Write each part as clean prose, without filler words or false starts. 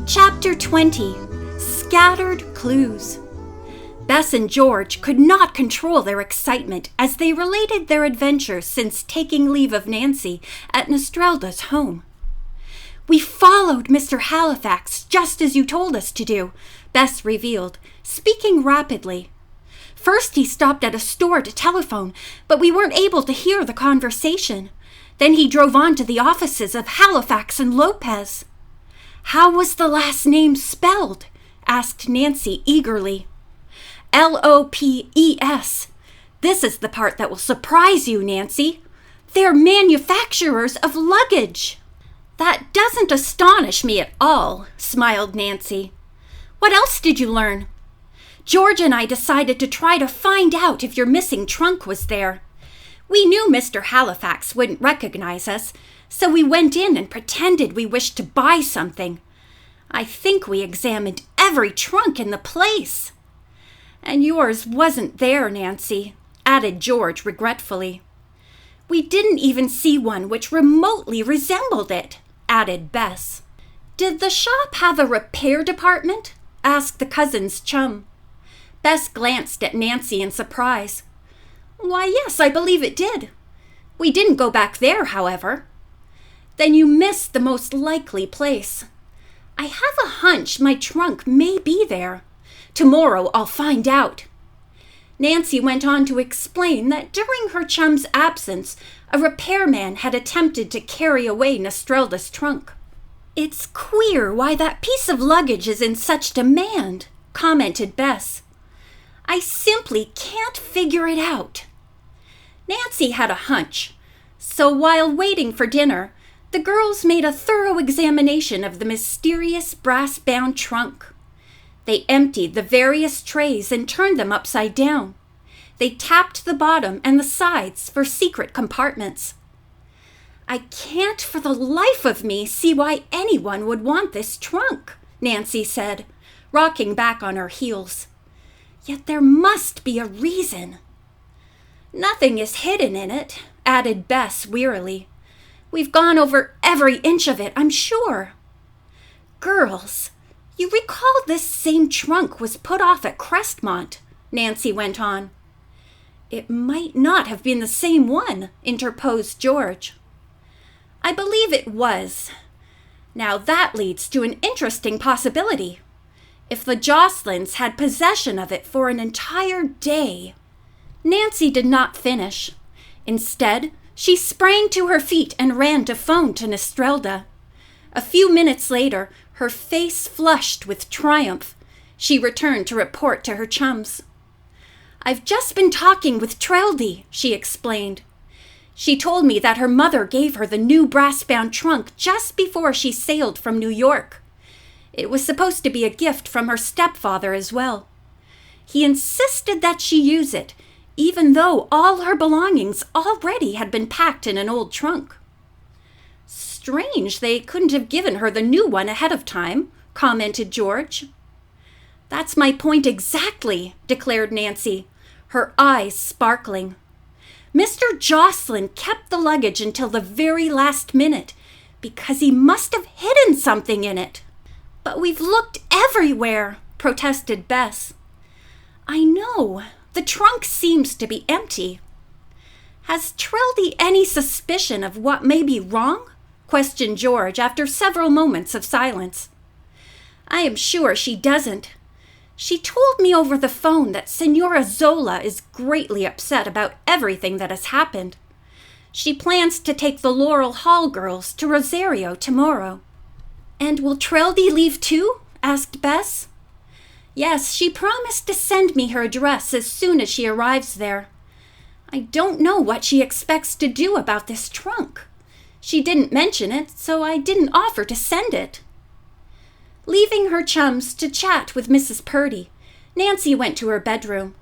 Chapter 20. Scattered Clues. Bess and George could not control their excitement as they related their adventures since taking leave of Nancy at Nestrelda's home. "We followed Mr. Halifax just as you told us to do," Bess revealed, speaking rapidly. "First he stopped at a store to telephone, but we weren't able to hear the conversation. Then he drove on to the offices of Halifax and Lopez." "How was the last name spelled?" asked Nancy eagerly. "Lopes. This is the part that will surprise you, Nancy. They're manufacturers of luggage." "That doesn't astonish me at all," smiled Nancy. "What else did you learn?" "George and I decided to try to find out if your missing trunk was there. We knew Mr. Halifax wouldn't recognize us, so we went in and pretended we wished to buy something. I think we examined every trunk in the place." "And yours wasn't there, Nancy," added George regretfully. "We didn't even see one which remotely resembled it," added Bess. "Did the shop have a repair department?" asked the cousin's chum. Bess glanced at Nancy in surprise. "Why, yes, I believe it did. We didn't go back there, however." "Then you missed the most likely place. I have a hunch my trunk may be there. Tomorrow I'll find out." Nancy went on to explain that during her chum's absence, a repairman had attempted to carry away Nestrelda's trunk. "It's queer why that piece of luggage is in such demand," commented Bess. "I simply can't figure it out." Nancy had a hunch, so while waiting for dinner, the girls made a thorough examination of the mysterious brass-bound trunk. They emptied the various trays and turned them upside down. They tapped the bottom and the sides for secret compartments. "I can't for the life of me see why anyone would want this trunk," Nancy said, rocking back on her heels. "Yet there must be a reason." "Nothing is hidden in it," added Bess wearily. "We've gone over every inch of it, I'm sure." "Girls, you recall this same trunk was put off at Crestmont," Nancy went on. "It might not have been the same one," interposed George. "I believe it was. Now that leads to an interesting possibility. If the Josselins had possession of it for an entire day—" Nancy did not finish. Instead, she sprang to her feet and ran to phone to Nestrelda. A few minutes later, her face flushed with triumph. She returned to report to her chums. "I've just been talking with Treldy," she explained. "She told me that her mother gave her the new brass-bound trunk just before she sailed from New York. It was supposed to be a gift from her stepfather as well. He insisted that she use it, even though all her belongings already had been packed in an old trunk." "Strange they couldn't have given her the new one ahead of time," commented George. "That's my point exactly," declared Nancy, her eyes sparkling. "Mr. Josselin kept the luggage until the very last minute because he must have hidden something in it." "But we've looked everywhere," protested Bess. "I know. The trunk seems to be empty." "Has Treldy any suspicion of what may be wrong?" questioned George after several moments of silence. "I am sure she doesn't. She told me over the phone that Senora Zola is greatly upset about everything that has happened. She plans to take the Laurel Hall girls to Rosario tomorrow." "And will Treldy leave too?" asked Bess. "Yes, she promised to send me her address as soon as she arrives there. I don't know what she expects to do about this trunk. She didn't mention it, so I didn't offer to send it." Leaving her chums to chat with Mrs. Purdy, Nancy went to her bedroom.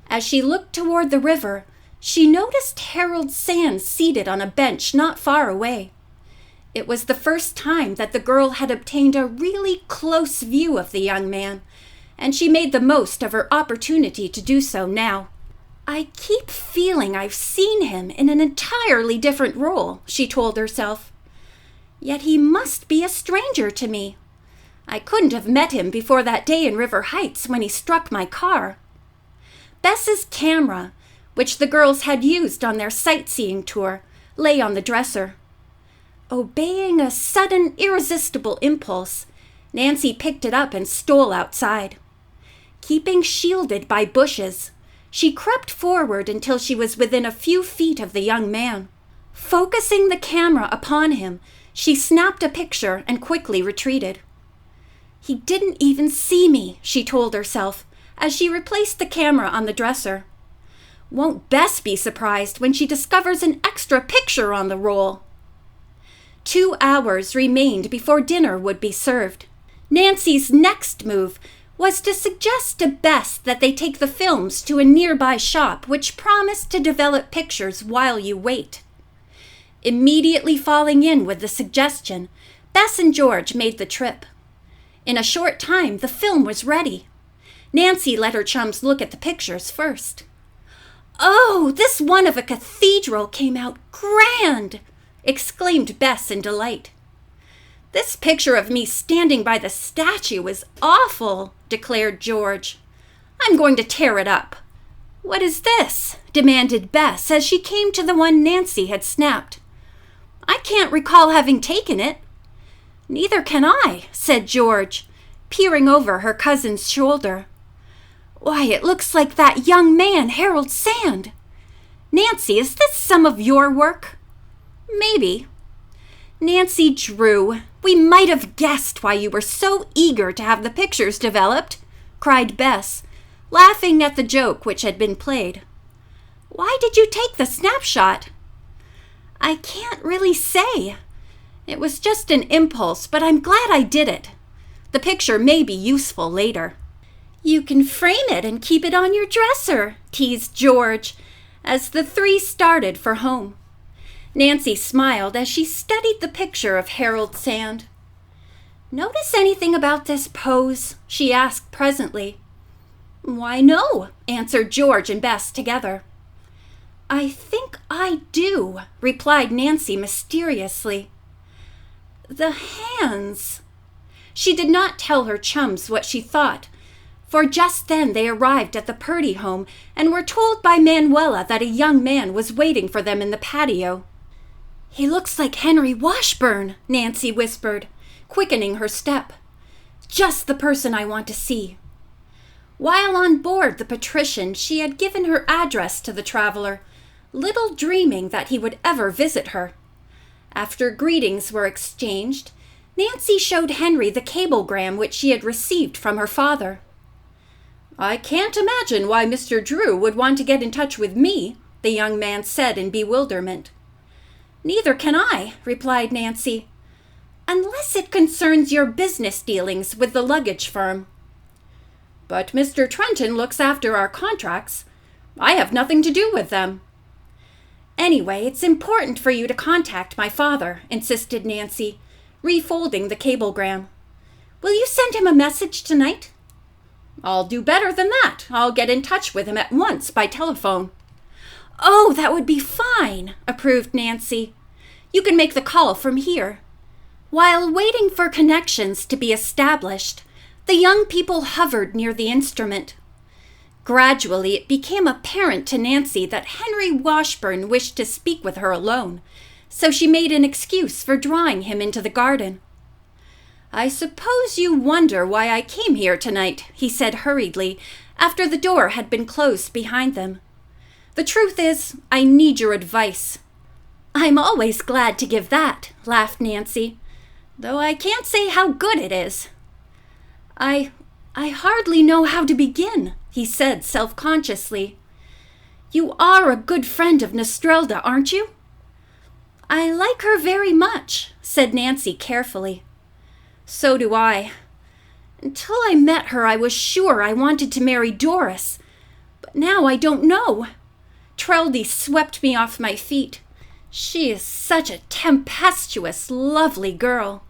As she looked toward the river, she noticed Harold Sands seated on a bench not far away. It was the first time that the girl had obtained a really close view of the young man, and she made the most of her opportunity to do so now. "I keep feeling I've seen him in an entirely different role," she told herself. "Yet he must be a stranger to me. I couldn't have met him before that day in River Heights when he struck my car. Bess's camera, which the girls had used on their sightseeing tour, lay on the dresser. Obeying a sudden, irresistible impulse, Nancy picked it up and stole outside. Keeping shielded by bushes, she crept forward until she was within a few feet of the young man. Focusing the camera upon him, she snapped a picture and quickly retreated. He didn't even see me, she told herself, as she replaced the camera on the dresser. Won't Bess be surprised when she discovers an extra picture on the roll? 2 hours remained before dinner would be served. Nancy's next move was to suggest to Bess that they take the films to a nearby shop which promised to develop pictures while you wait. Immediately falling in with the suggestion, Bess and George made the trip. In a short time, the film was ready. Nancy let her chums look at the pictures first. "Oh, this one of a cathedral came out grand!" exclaimed Bess in delight. "This picture of me standing by the statue is awful," declared George. "I'm going to tear it up." "What is this?" demanded Bess as she came to the one Nancy had snapped. "I can't recall having taken it." "Neither can I," said George, peering over her cousin's shoulder. "Why, it looks like that young man, Harold Sand. Nancy, is this some of your work?" "Maybe." "Nancy Drew, we might have guessed why you were so eager to have the pictures developed," cried Bess, laughing at the joke which had been played. "Why did you take the snapshot?" "I can't really say. It was just an impulse, but I'm glad I did it. The picture may be useful later." "You can frame it and keep it on your dresser," teased George, as the three started for home. Nancy smiled as she studied the picture of Harold Sand. "Notice anything about this pose?" she asked presently. "Why, no," answered George and Bess together. "I think I do," replied Nancy mysteriously. "The hands." She did not tell her chums what she thought, for just then they arrived at the Purdy home and were told by Manuela that a young man was waiting for them in the patio. "He looks like Henry Washburn," Nancy whispered, quickening her step. "Just the person I want to see." While on board the Patrician, she had given her address to the traveler, little dreaming that he would ever visit her. After greetings were exchanged, Nancy showed Henry the cablegram which she had received from her father. "I can't imagine why Mr. Drew would want to get in touch with me," the young man said in bewilderment. "Neither can I," replied Nancy, "unless it concerns your business dealings with the luggage firm." "But Mr. Trenton looks after our contracts. I have nothing to do with them." "Anyway, it's important for you to contact my father," insisted Nancy, refolding the cablegram. "Will you send him a message tonight?" "I'll do better than that. I'll get in touch with him at once by telephone." "Oh, that would be fine," approved Nancy. "You can make the call from here." While waiting for connections to be established, the young people hovered near the instrument. Gradually, it became apparent to Nancy that Henry Washburn wished to speak with her alone, so she made an excuse for drawing him into the garden. "I suppose you wonder why I came here tonight," he said hurriedly, after the door had been closed behind them. "The truth is, I need your advice." "I'm always glad to give that," laughed Nancy, "though I can't say how good it is." I hardly know how to begin," he said self-consciously. "You are a good friend of Nestrelda, aren't you?" "I like her very much," said Nancy carefully. "So do I. Until I met her, I was sure I wanted to marry Doris, but now I don't know. Treldy swept me off my feet. She is such a tempestuous, lovely girl."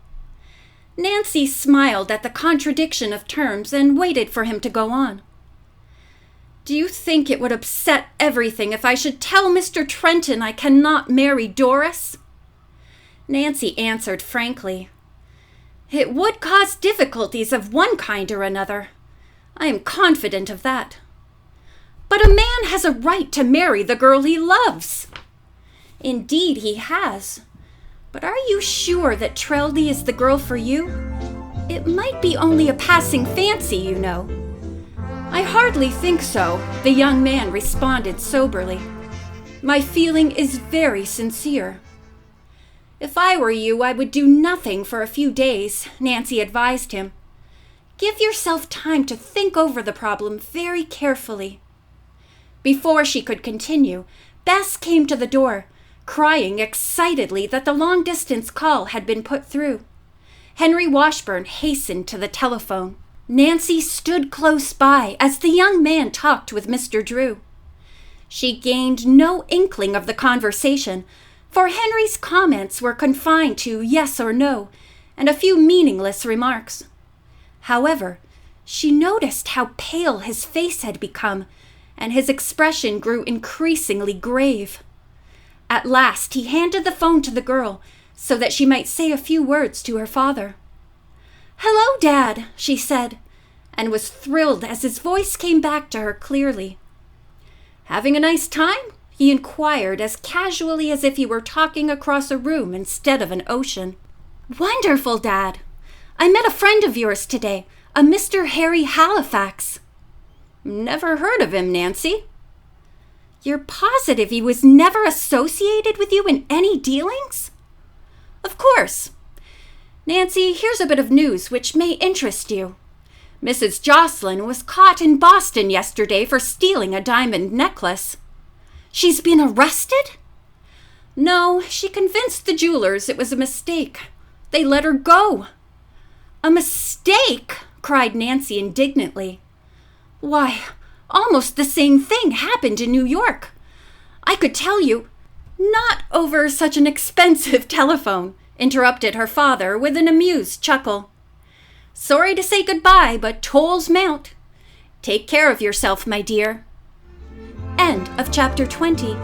Nancy smiled at the contradiction of terms and waited for him to go on. "Do you think it would upset everything if I should tell Mr. Trenton I cannot marry Doris?" Nancy answered frankly. It would cause difficulties of one kind or another. I am confident of that. But a man has a right to marry the girl he loves. Indeed, he has. But are you sure that Treldy is the girl for you? It might be only a passing fancy, you know. I hardly think so, the young man responded soberly. My feeling is very sincere. If I were you, I would do nothing for a few days, Nancy advised him. Give yourself time to think over the problem very carefully. Before she could continue, Bess came to the door, crying excitedly that the long-distance call had been put through. Henry Washburn hastened to the telephone. Nancy stood close by as the young man talked with Mr. Drew. She gained no inkling of the conversation, for Henry's comments were confined to yes or no and a few meaningless remarks. However, she noticed how pale his face had become, and his expression grew increasingly grave. At last he handed the phone to the girl so that she might say a few words to her father. "Hello, Dad," she said, and was thrilled as his voice came back to her clearly. "Having a nice time?" he inquired as casually as if he were talking across a room instead of an ocean. "Wonderful, Dad. I met a friend of yours today, a Mr. Harry Halifax." "Never heard of him, Nancy." "You're positive he was never associated with you in any dealings?" "Of course. Nancy, here's a bit of news which may interest you. Mrs. Jocelyn was caught in Boston yesterday for stealing a diamond necklace." "She's been arrested?" "No, she convinced the jewelers it was a mistake. They let her go." "A mistake?" cried Nancy indignantly. "Why, almost the same thing happened in New York. I could tell you—" "Not over such an expensive telephone," interrupted her father with an amused chuckle. "Sorry to say goodbye, but tolls mount. Take care of yourself, my dear." End of chapter 20.